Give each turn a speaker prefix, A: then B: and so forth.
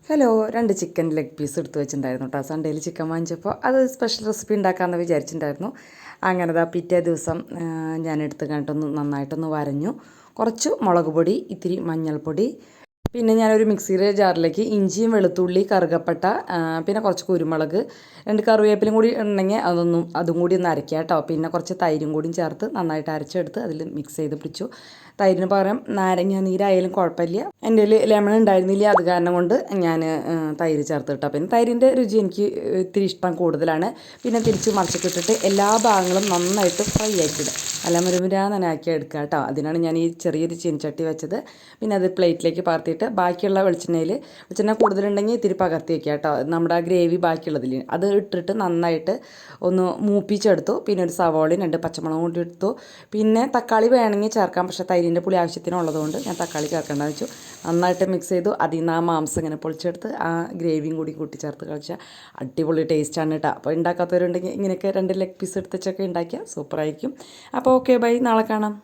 A: Hello, 2 chicken leg piece എടുത്ത് വെച്ചിട്ടുണ്ടായിരുന്നു കേട്ടോ. സൺഡേയിൽ ചിക്കൻ വാങ്ങിച്ചപ്പോൾ അത് സ്പെഷ്യൽ റെസിപ്പി ഉണ്ടാക്കാമെന്ന് വിചാരിച്ചിട്ടുണ്ടായിരുന്നു. അങ്ങനെ പിറ്റേ ദിവസം ഞാൻ എടുത്ത് കണ്ടിട്ടൊന്ന് നന്നായിട്ടൊന്ന് വരഞ്ഞു. കുറച്ച് മുളക് പൊടി, ഇത്തിരി മഞ്ഞൾപ്പൊടി, പിന്നെ ഞാനൊരു മിക്സിയുടെ ജാറിലേക്ക് ഇഞ്ചിയും വെളുത്തുള്ളി കറുകപ്പട്ട, പിന്നെ കുറച്ച് കുരുമുളക്, 2 കറിവേപ്പിലും കൂടി ഉണ്ടെങ്കിൽ അതും കൂടി ഒന്ന് അരയ്ക്കുക കേട്ടോ. പിന്നെ കുറച്ച് തൈരും കൂടി ചേർത്ത് നന്നായിട്ട് അരച്ചെടുത്ത് അതിൽ മിക്സ് ചെയ്ത് പിടിച്ചു. തൈരിന് പകരം നാരങ്ങ നീരായാലും കുഴപ്പമില്ല. എൻ്റെ കയ്യിൽ ലെമൺ ഉണ്ടായിരുന്നില്ല, അത് കാരണം കൊണ്ട് ഞാൻ തൈര് ചേർത്ത് കേട്ടോ. പിന്നെ തൈരിൻ്റെ രുചി എനിക്ക് ഇത്തിരി ഇഷ്ടം കൂടുതലാണ്. പിന്നെ തിരിച്ച് മറിച്ചിട്ടിട്ട് എല്ലാ ഭാഗങ്ങളും നന്നായിട്ട് ഫ്രൈ ആക്കിയിടുക, നല്ല മുരുമുരാന്നാക്കി എടുക്കുക കേട്ടോ. അതിനാണ് ഞാൻ ഈ ചെറിയൊരു ചീനച്ചട്ടി വെച്ചത്. പിന്നെ അത് പ്ലേറ്റിലേക്ക് പകർത്തിയിട്ട് ബാക്കിയുള്ള വെളിച്ചെണ്ണ കൂടുതലുണ്ടെങ്കിൽ ഇത്തിരി പകർത്തി വയ്ക്കുക കേട്ടോ. നമ്മുടെ ആ ഗ്രേവി ബാക്കിയുള്ളതിൽ അത് ഇട്ടിട്ട് നന്നായിട്ട് ഒന്ന് മൂപ്പിച്ചെടുത്തു. പിന്നെ ഒരു സവോളയും 2 പച്ചമുളകും കൂടി എടുത്തു. പിന്നെ തക്കാളി വേണമെങ്കിൽ ചേർക്കാം, പക്ഷേ തൈരിൻ്റെ പുളി ആവശ്യത്തിനുള്ളതുകൊണ്ട് ഞാൻ തക്കാളി ചേർക്കേണ്ടതെന്ന് വെച്ചു. നന്നായിട്ട് മിക്സ് ചെയ്തു. അതിൽ നിന്ന് ആ മാംസം ഇങ്ങനെ പൊളിച്ചെടുത്ത് ആ ഗ്രേവിയും കൂടി കൂട്ടിച്ചേർത്ത് കഴിച്ചാൽ അടിപൊളി ടേസ്റ്റാണ് കേട്ടോ. അപ്പോൾ ഉണ്ടാക്കാത്തവരുണ്ടെങ്കിൽ ഇങ്ങനെയൊക്കെ 2 ലെഗ് പീസ് എടുത്ത് വെച്ചൊക്കെ ഉണ്ടാക്കിയാൽ സൂപ്പറായിരിക്കും. അപ്പോൾ ഓക്കെ, ബൈ, നാളെ കാണാം.